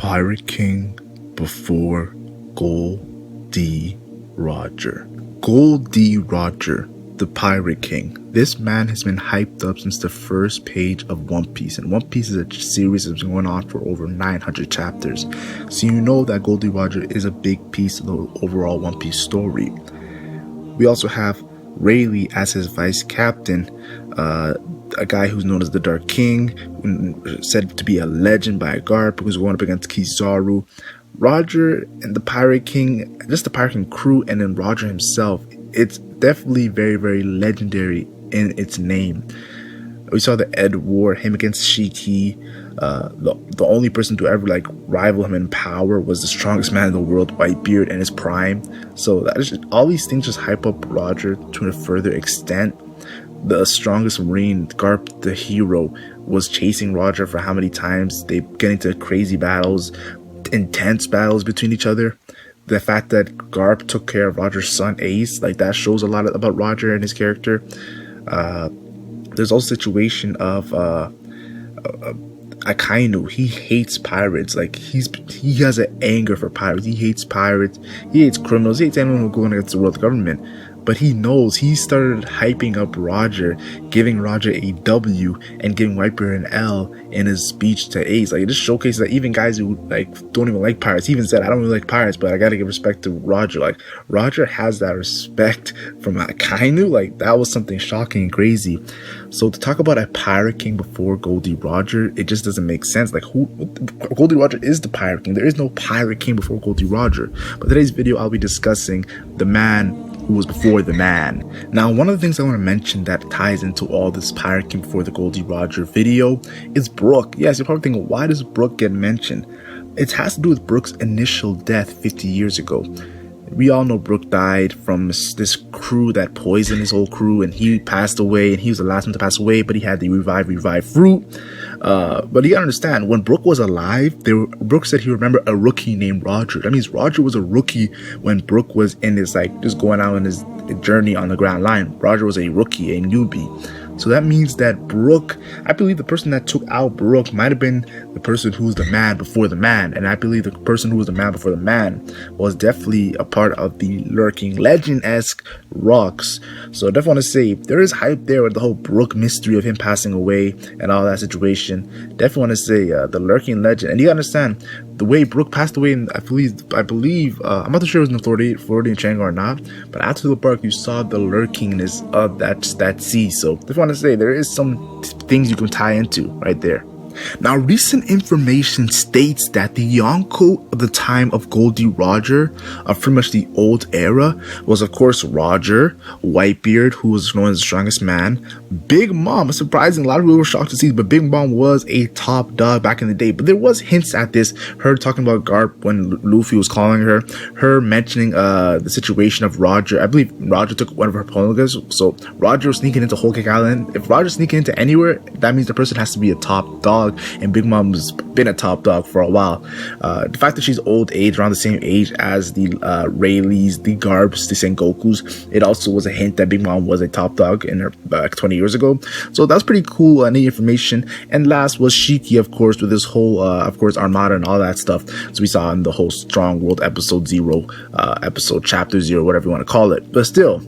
Pirate King before Gol D Roger. Gol D Roger, the Pirate King. This man has been hyped up since the first page of One Piece, and One Piece is a series that's been going on for over 900 chapters. So you know that Gol D Roger is a big piece of the overall One Piece story. We also have Rayleigh as his vice captain, a guy who's known as the Dark King, said to be a legend by Garp, who's going up against Kizaru. Roger and the Pirate King, just the Pirate King crew, and then Roger himself, it's definitely very, very legendary in its name. We saw the Ed War, him against Shiki. The only person to ever rival him in power was the strongest man in the world, Whitebeard, in his prime. So that is just, all these things just hype up Roger to a further extent. The strongest Marine, Garp the hero, was chasing Roger for how many times? They get into crazy battles, intense battles between each other. The fact that Garp took care of Roger's son Ace, that shows a lot about Roger and his character. There's also a situation of Akainu. He hates pirates. He has an anger for pirates. He hates pirates. He hates criminals. He hates anyone who's going against the world government. But he knows. He started hyping up Roger, giving Roger a W and giving Whitebeard an L in his speech to Ace. It just showcases that even guys who don't even like pirates. He even said, "I don't really like pirates, but I gotta give respect to Roger." Roger has that respect from Akainu. That was something shocking and crazy. So to talk about a Pirate King before Gol D Roger, it just doesn't make sense. Gol D Roger is the Pirate King. There is no Pirate King before Gol D Roger. But today's video, I'll be discussing the man who was before the man. Now, one of the things I want to mention that ties into all this Pirate King before the Gol D Roger video is Brook. Yes, you're probably thinking, why does Brook get mentioned? It has to do with Brook's initial death 50 years ago. We all know Brook died from this crew that poisoned his whole crew, and he passed away, and he was the last one to pass away, but he had the revive fruit. But you gotta understand, when Brook was alive, Brook said he remembered a rookie named Roger. That means Roger was a rookie when Brook was in his just going out on his journey on the Grand Line. Roger was a rookie, a newbie. So that means that Brook, I believe the person that took out Brook might have been the person who's the man before the man. And I believe the person who was the man before the man was definitely a part of the lurking legend-esque rocks. So I definitely want to say, there is hype there with the whole Brook mystery of him passing away and all that situation. Definitely want to say the lurking legend. And you gotta understand, the way Brook passed away, and I believe, I'm not sure it was in Floridian Triangle or not, but after the bark, you saw the lurkingness of that sea. So just want to say, there is some things you can tie into right there. Now, recent information states that the Yonko of the time of Gol D Roger, of pretty much the old era, was of course Roger, Whitebeard, who was known as the strongest man, Big Mom. Surprising, a lot of people were shocked to see, but Big Mom was a top dog back in the day. But there was hints at this, her talking about Garp when Luffy was calling her mentioning the situation of Roger. I believe Roger took one of her polygas, so Roger was sneaking into Whole Cake Island. If Roger's sneaking into anywhere, that means the person has to be a top dog. And Big Mom's been a top dog for a while. The fact that she's old age, around the same age as the Rayleighs, the Garps, the Sengokus, it also was a hint that Big Mom was a top dog in her 20 years ago. So that's pretty cool, neat information. And last was Shiki, of course, with this whole, of course, Armada and all that stuff. So we saw in the whole Strong World episode 0, episode chapter 0, whatever you want to call it. But still,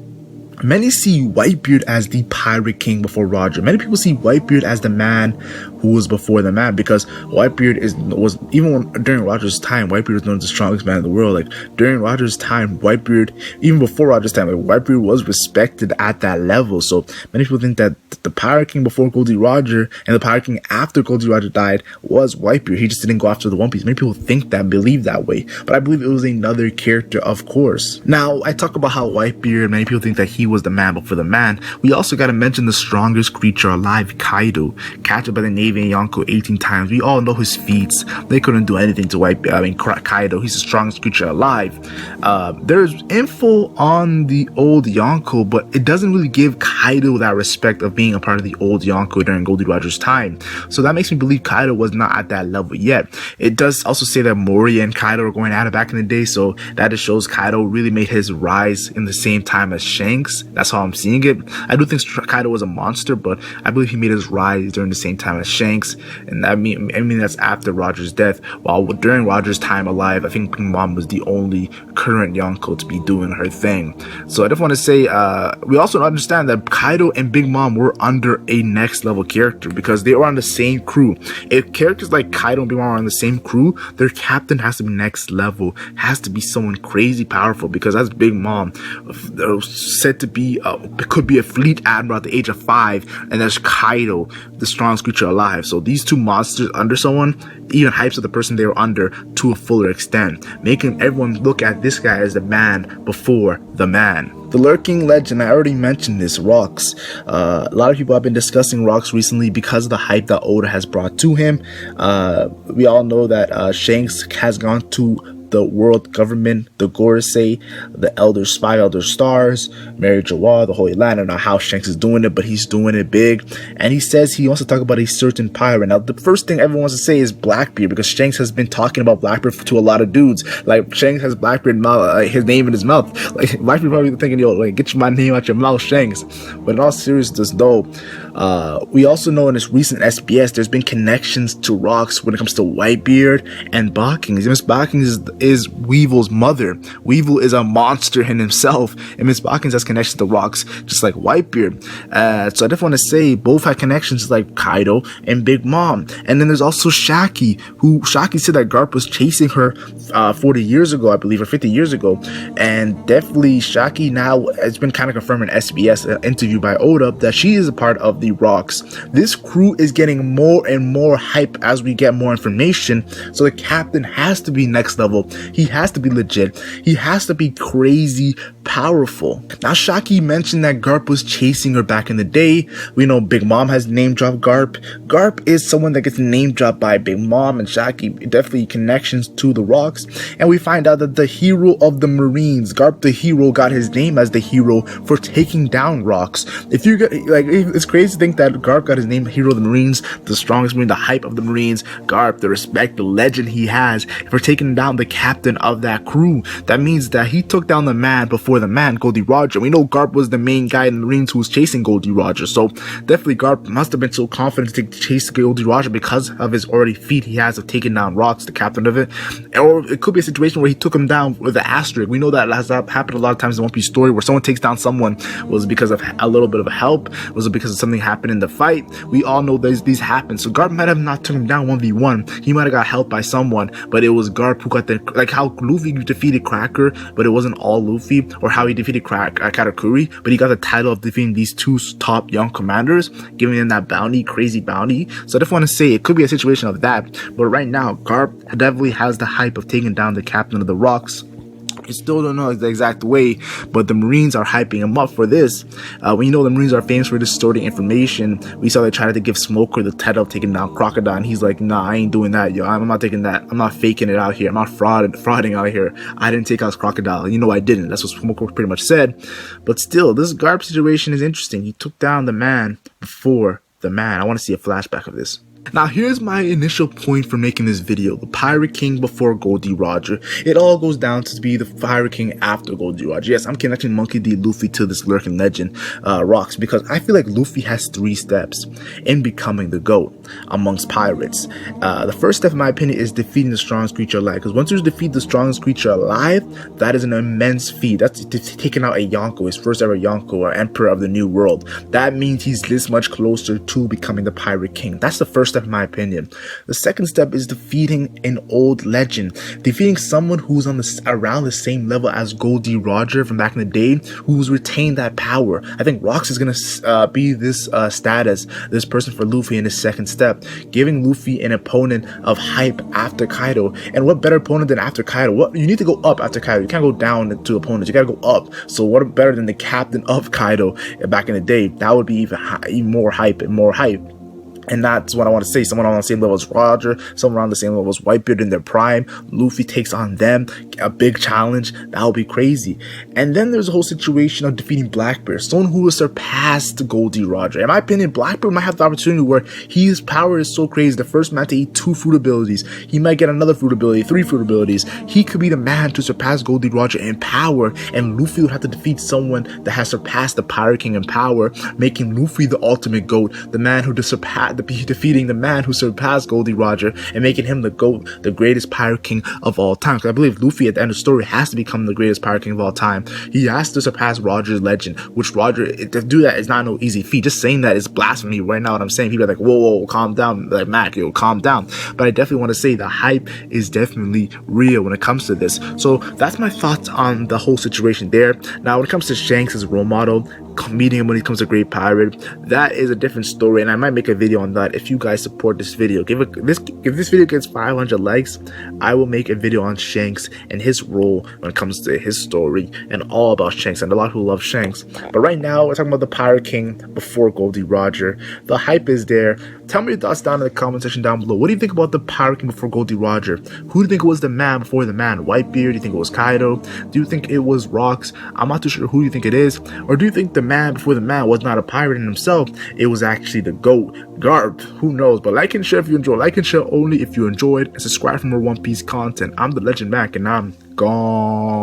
many see Whitebeard as the Pirate King before Roger. Many people see Whitebeard as the man who was before the man, because Whitebeard was even during Roger's time, Whitebeard was known as the strongest man in the world. During Roger's time, Whitebeard, even before Roger's time, Whitebeard was respected at that level. So many people think that the Pirate King before Gol D Roger and the Pirate King after Gol D Roger died was Whitebeard. He just didn't go after the One Piece. Many people think that, believe that way, but I believe it was another character, of course. Now, I talk about how Whitebeard, many people think that he was the man before the man. We also got to mention the strongest creature alive, Kaido, captured by the Navy and Yonko 18 times. We all know his feats. They couldn't do anything to Kaido. He's the strongest creature alive. There's info on the old Yonko, but it doesn't really give Kaido Kaido that respect of being a part of the old Yonko during Gol D Roger's time. So that makes me believe Kaido was not at that level yet. It does also say that Moria and Kaido were going at it back in the day, so that just shows Kaido really made his rise in the same time as Shanks. That's how I'm seeing it. I do think Kaido was a monster, but I believe he made his rise during the same time as Shanks, and I mean that's after Roger's death. While during Roger's time alive, I think Big Mom was the only current Yonko to be doing her thing. So I just want to say, we also understand that Kaido and Big Mom were under a next level character because they were on the same crew. If characters like Kaido and Big Mom are on the same crew, their captain has to be next level, has to be someone crazy powerful, because as Big Mom said to be could be a fleet admiral at the age of 5, and there's Kaido, the strongest creature alive. So these two monsters under someone even hypes up the person they were under to a fuller extent, making everyone look at this guy as the man before the man. The lurking legend, I already mentioned this, Rocks. A lot of people have been discussing Rocks recently because of the hype that Oda has brought to him. We all know that Shanks has gone to the world government, the Gorosei, the Elder Stars, Mary Jawar, the Holy Land. I don't know how Shanks is doing it, but he's doing it big. And he says he wants to talk about a certain pirate. Now, the first thing everyone wants to say is Blackbeard, because Shanks has been talking about Blackbeard to a lot of dudes. Like, Shanks has Blackbeard his name in his mouth. Like, Blackbeard probably thinking, yo, like, get my name out your mouth, Shanks. But in all seriousness, though, we also know in this recent SBS, there's been connections to Rocks when it comes to Whitebeard and Balkings. Miss Balkings is Weevil's mother. Weevil is a monster in himself, and Miss Balkings has connections to Rocks, just like Whitebeard. So I just want to say both had connections like Kaido and Big Mom. And then there's also Shaki, who Shaki said that Garp was chasing her 40 years ago, I believe, or 50 years ago. And definitely Shaki now has been kind of confirmed in SBS, an interview by Oda, that she is a part of the Rocks. This crew is getting more and more hype as we get more information, so the captain has to be next level. He has to be legit. He has to be crazy powerful. Now, Shaki mentioned that Garp was chasing her back in the day. We know Big Mom has name dropped Garp. Garp is someone that gets name dropped by Big Mom and Shaki, definitely connections to the Rocks. And we find out that the hero of the Marines, Garp the hero, got his name as the hero for taking down Rocks. If you get, like, it's crazy to think that Garp got his name hero of the Marines, the strongest Marine, the hype of the Marines, Garp, the respect, the legend he has for taking down the captain of that crew. That means that he took down the man before the man, Gol D Roger. We know Garp was the main guy in the Marines who was chasing Gol D Roger, so definitely Garp must have been so confident to chase Gol D Roger because of his already feat he has of taking down Rocks, the captain of it. Or it could be a situation where he took him down with an asterisk. We know that has happened a lot of times in One Piece story, where someone takes down someone was because of a little bit of help, was it because of something happened in the fight. We all know these happen. So Garp might have not took him down 1v1. He might have got help by someone, but it was Garp who got the, like how Luffy defeated Cracker, but it wasn't all Luffy, or how he defeated Katakuri, but he got the title of defeating these two top young commanders, giving them that bounty, crazy bounty. So I just want to say it could be a situation of that, but right now Garp definitely has the hype of taking down the captain of the Rocks. We still don't know the exact way, but the Marines are hyping him up for this. We know the Marines are famous for distorting information. We saw they tried to give Smoker the title of taking down Crocodile, and he's like, nah, I ain't doing that, yo. I'm not taking that. I'm not faking it out here. I'm not frauding out here. I didn't take out Crocodile. You know I didn't. That's what Smoker pretty much said. But still, this Garp situation is interesting. He took down the man before the man. I want to see a flashback of this. Now, here's my initial point for making this video. The Pirate King before Gol D Roger. It all goes down to be the Pirate King after Gol D Roger. Yes, I'm connecting Monkey D Luffy to this lurking legend, Rocks, because I feel like Luffy has 3 steps in becoming the GOAT amongst pirates. The first step, in my opinion, is defeating the strongest creature alive. Because once you defeat the strongest creature alive, that is an immense feat. That's taking out a Yonko, his first ever Yonko, or Emperor of the New World. That means he's this much closer to becoming the Pirate King. That's the first step, in my opinion. The second step is defeating an old legend, defeating someone who's on around the same level as Gol D Roger from back in the day, who's retained that power. I think Rocks is gonna be this status, this person for Luffy in his second step, giving Luffy an opponent of hype after Kaido. And what better opponent than after Kaido? What, you need to go up after Kaido. You can't go down to opponents. You gotta go up. So what better than the captain of Kaido back in the day? That would be even more hype and more hype. And that's what I want to say. Someone on the same level as Roger, someone on the same level as Whitebeard in their prime. Luffy takes on them. A big challenge. That would be crazy. And then there's a whole situation of defeating Blackbeard. Someone who has surpassed Gol D Roger. In my opinion, Blackbeard might have the opportunity where his power is so crazy. The first man to eat 2 fruit abilities. He might get another fruit ability, 3 fruit abilities. He could be the man to surpass Gol D Roger in power. And Luffy would have to defeat someone that has surpassed the Pirate King in power, making Luffy the ultimate GOAT. The man who defeating the man who surpassed Gol D Roger and making him the GOAT, the greatest Pirate King of all time. Because I believe Luffy at the end of the story has to become the greatest Pirate King of all time. He has to surpass Roger's legend, which Roger, to do that is not no easy feat. Just saying that is blasphemy right now. What I'm saying, people are like, whoa, calm down, like Mac, yo, calm down. But I definitely want to say the hype is definitely real when it comes to this. So that's my thoughts on the whole situation there. Now, when it comes to Shanks as a role model, meeting him when he becomes a great pirate, that is a different story, and I might make a video on that if you guys support this video. If this video gets 500 likes, I will make a video on Shanks and his role when it comes to his story and all about Shanks, and a lot of people love Shanks. But right now we're talking about the Pirate King before Gol D Roger. The hype is there. Tell me your thoughts down in the comment section down below. What do you think about the Pirate King before Gol D Roger? Who do you think was the man before the man? Whitebeard? Do you think it was Kaido? Do you think it was Rocks? I'm not too sure who you think it is. Or do you think the man before the man was not a pirate in himself? It was actually the GOAT, Garp. Who knows? But like and share if you enjoy. Like and share only if you enjoyed. And subscribe for more One Piece content. I'm the LegendMac, and I'm gone.